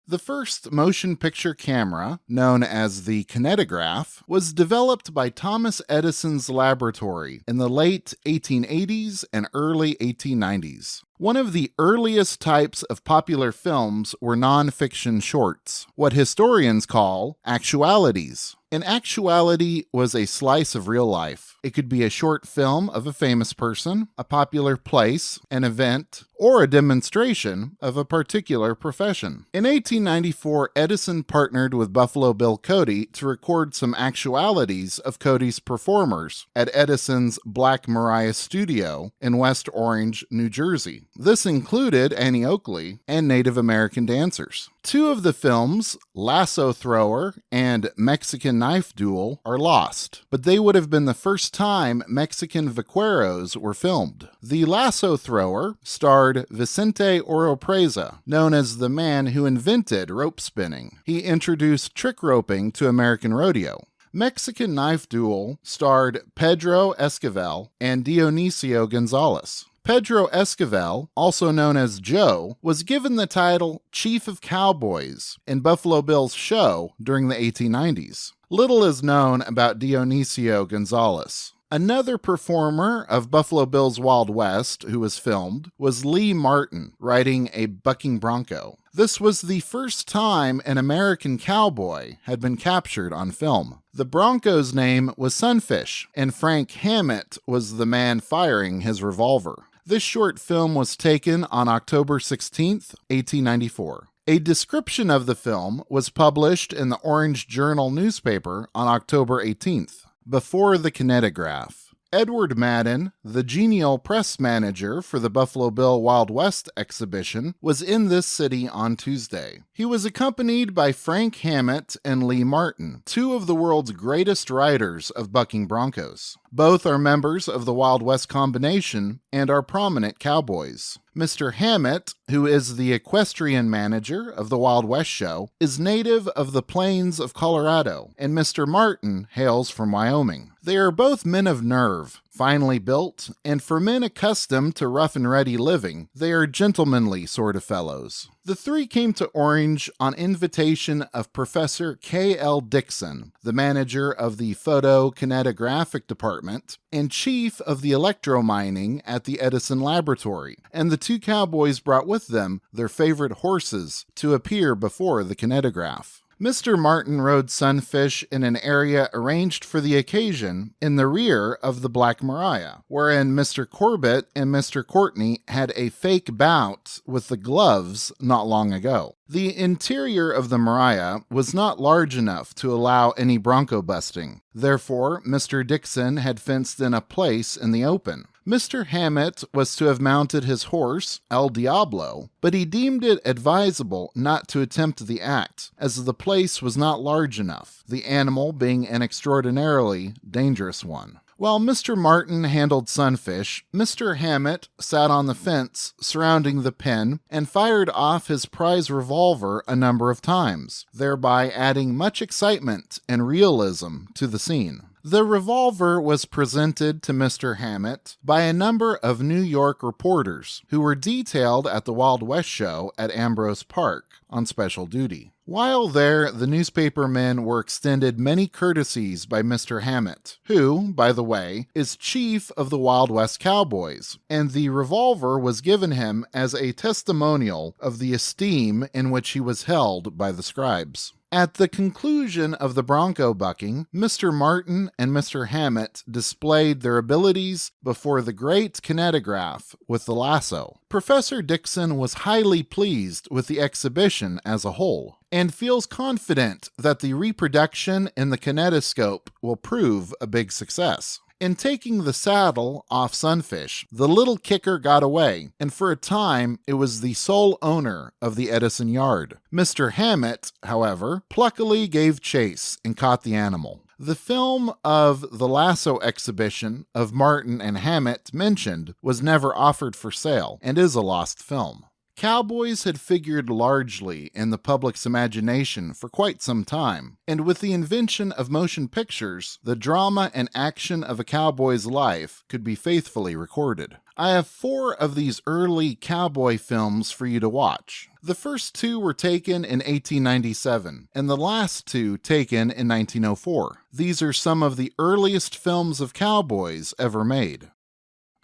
The first motion picture camera, known as the kinetograph, was developed by Thomas Edison's laboratory in the late 1880s and early 1890s. One of the earliest types of popular films were non-fiction shorts, what historians call actualities. An actuality was a slice of real life. It could be a short film of a famous person, a popular place, an event, or a demonstration of a particular profession. In 1894, Edison partnered with Buffalo Bill Cody to record some actualities of Cody's performers at Edison's Black Maria studio in West Orange, New Jersey. This included Annie Oakley and Native American dancers. Two of the films, Lasso Thrower and Mexican Knife Duel, are lost, but they would have been the first time Mexican vaqueros were filmed. The Lasso Thrower starred Vicente Oropeza, known as the man who invented rope spinning. He introduced trick roping to American rodeo. Mexican Knife Duel starred Pedro Esquivel and Dionisio Gonzalez. Pedro Esquivel, also known as Joe, was given the title Chief of Cowboys in Buffalo Bill's show during the 1890s. Little is known about Dionisio Gonzalez. Another performer of Buffalo Bill's Wild West who was filmed was Lee Martin, riding a bucking bronco. This was the first time an American cowboy had been captured on film. The bronco's name was Sunfish, and Frank Hammett was the man firing his revolver. This short film was taken on October 16, 1894. A description of the film was published in the Orange Journal newspaper on October 18th. Before the kinetograph. Edward Madden, the genial press manager for the Buffalo Bill Wild West exhibition, was in this city on Tuesday. He was accompanied by Frank Hammett and Lee Martin, two of the world's greatest riders of bucking broncos. Both are members of the Wild West combination and are prominent cowboys. Mr. Hammett, who is the equestrian manager of the Wild West show, is native of the plains of Colorado, and Mr. Martin hails from Wyoming. They are both men of nerve, finely built, and for men accustomed to rough and ready living, they are gentlemanly sort of fellows. The three came to Orange on invitation of Professor K.L. Dixon, the manager of the photokinetographic department and chief of the electromining at the Edison laboratory, and the two cowboys brought with them their favorite horses to appear before the kinetograph. Mr. Martin rode Sunfish in an area arranged for the occasion in the rear of the Black Maria, wherein Mr. Corbett and Mr. Courtney had a fake bout with the gloves not long ago. The interior of the Maria was not large enough to allow any bronco busting. Therefore, Mr. Dixon had fenced in a place in the open. Mr. Hammett was to have mounted his horse, El Diablo, but he deemed it advisable not to attempt the act, as the place was not large enough, the animal being an extraordinarily dangerous one. While Mr. Martin handled Sunfish, Mr. Hammett sat on the fence surrounding the pen and fired off his prize revolver a number of times, thereby adding much excitement and realism to the scene. The revolver was presented to Mr. Hammett by a number of New York reporters who were detailed at the Wild West show at Ambrose Park on special duty. While there, the newspaper men were extended many courtesies by Mr. Hammett, who, by the way, is chief of the Wild West Cowboys, and the revolver was given him as a testimonial of the esteem in which he was held by the scribes. At the conclusion of the bronco bucking, Mr. Martin and Mr. Hammett displayed their abilities before the great kinetograph with the lasso. Professor Dixon was highly pleased with the exhibition as a whole, and feels confident that the reproduction in the kinetoscope will prove a big success. In taking the saddle off Sunfish, the little kicker got away, and for a time it was the sole owner of the Edison yard. Mr. Hammett, however, pluckily gave chase and caught the animal. The film of the lasso exhibition of Martin and Hammett mentioned was never offered for sale and is a lost film. Cowboys had figured largely in the public's imagination for quite some time, and with the invention of motion pictures, the drama and action of a cowboy's life could be faithfully recorded. I have 4 of these early cowboy films for you to watch. The first 2 were taken in 1897, and the last 2 taken in 1904. These are some of the earliest films of cowboys ever made.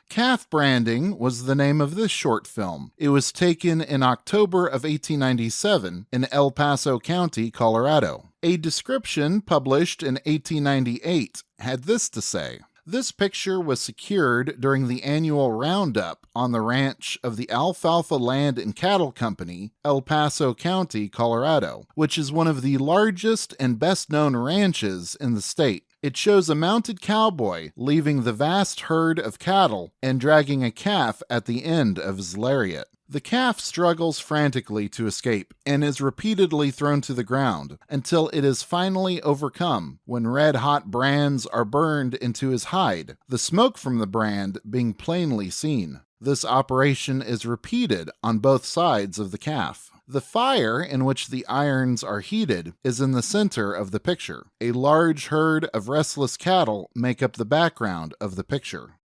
Calf Branding was the name of this short film. It was taken in October of 1897 in El Paso County, Colorado. A description published in 1898 had this to say: "This picture was secured during the annual roundup on the ranch of the Alfalfa Land and Cattle Company, El Paso County, Colorado, which is one of the largest and best-known ranches in the state. It shows a mounted cowboy leaving the vast herd of cattle and dragging a calf at the end of his lariat. The calf struggles frantically to escape and is repeatedly thrown to the ground until it is finally overcome when red-hot brands are burned into his hide, the smoke from the brand being plainly seen. This operation is repeated on both sides of the calf. The fire in which the irons are heated is in the center of the picture. A large herd of restless cattle make up the background of the picture."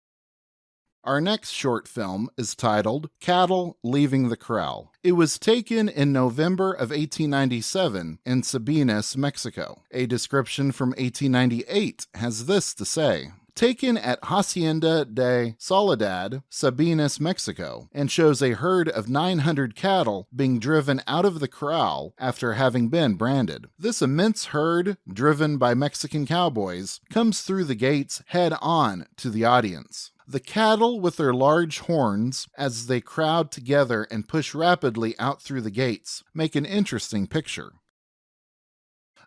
Our next short film is titled Cattle Leaving the Corral. It was taken in November of 1897 in Sabinas, Mexico. A description from 1898 has this to say: "Taken at Hacienda de Soledad, Sabinas, Mexico, and shows a herd of 900 cattle being driven out of the corral after having been branded. This immense herd, driven by Mexican cowboys, comes through the gates head on to the audience. The cattle with their large horns, as they crowd together and push rapidly out through the gates, make an interesting picture."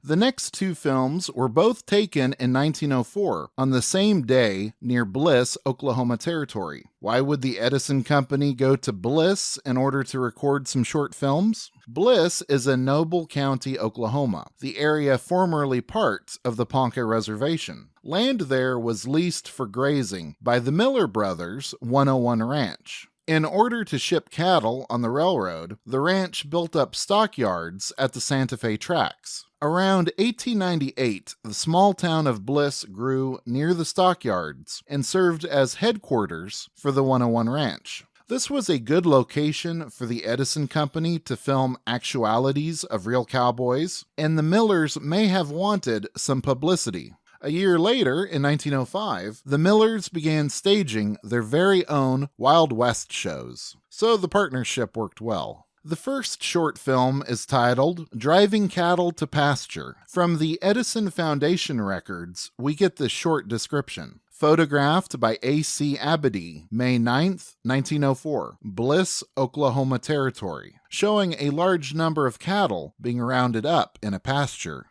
The next 2 films were both taken in 1904 on the same day near Bliss, Oklahoma Territory. Why would the Edison Company go to Bliss in order to record some short films? Bliss is in Noble County, Oklahoma, the area formerly part of the Ponca Reservation. Land there was leased for grazing by the Miller Brothers 101 Ranch. In order to ship cattle on the railroad, the ranch built up stockyards at the Santa Fe tracks. Around 1898, the small town of Bliss grew near the stockyards and served as headquarters for the 101 Ranch. This was a good location for the Edison Company to film actualities of real cowboys, and the Millers may have wanted some publicity. A year later, in 1905, the Millers began staging their very own Wild West shows, so the partnership worked well. The first short film is titled Driving Cattle to Pasture. From the Edison Foundation records, we get this short description. Photographed by A.C. Abedy, May 9, 1904, Bliss, Oklahoma Territory, showing a large number of cattle being rounded up in a pasture.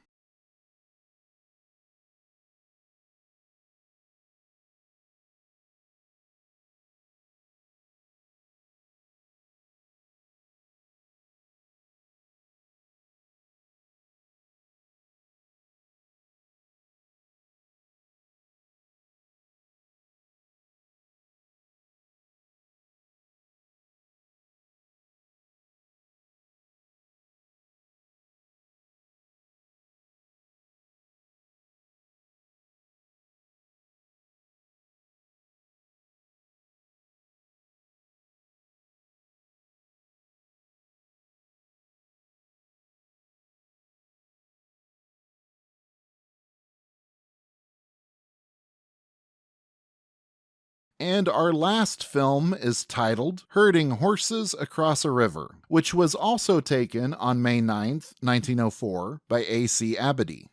And our last film is titled Herding Horses Across a River, which was also taken on May 9, 1904 by A.C. Abedy.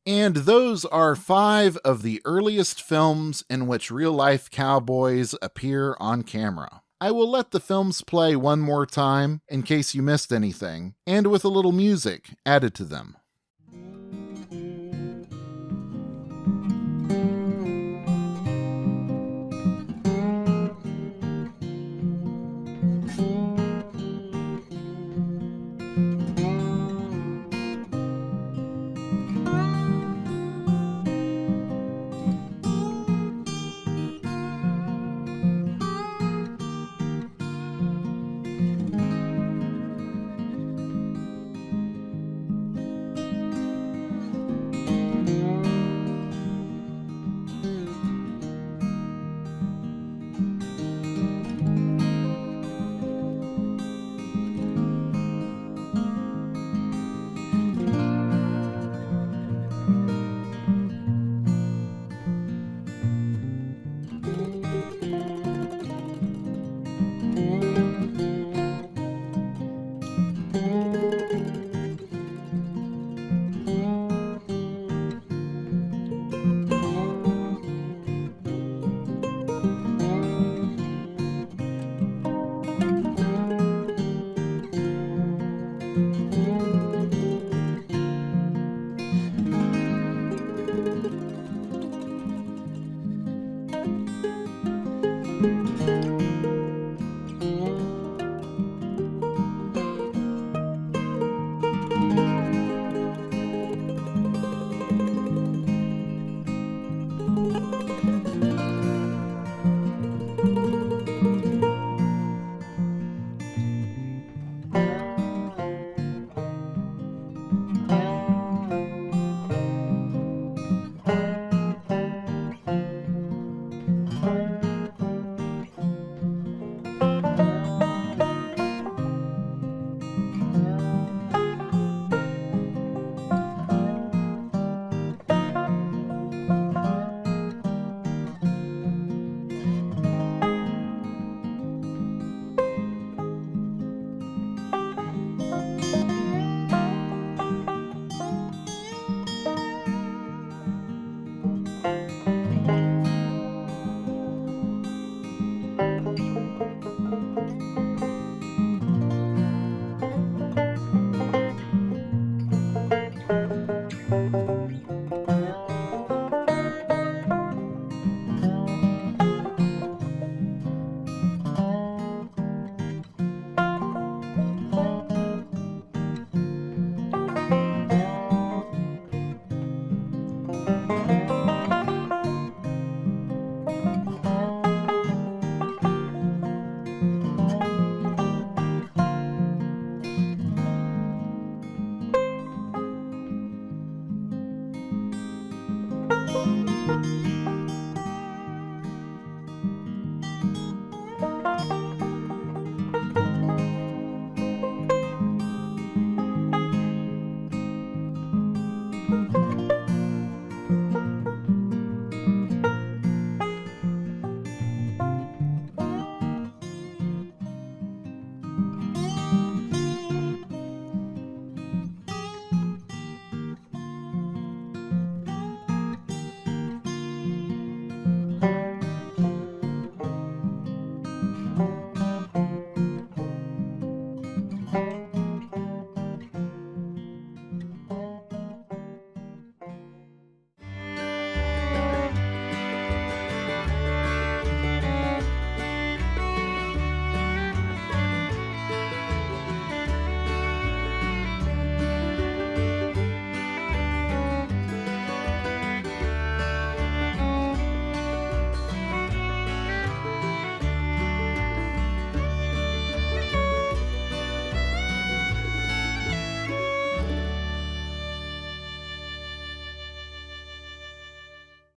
And those are 5 of the earliest films in which real-life cowboys appear on camera. I will let the films play one more time in case you missed anything, and with a little music added to them.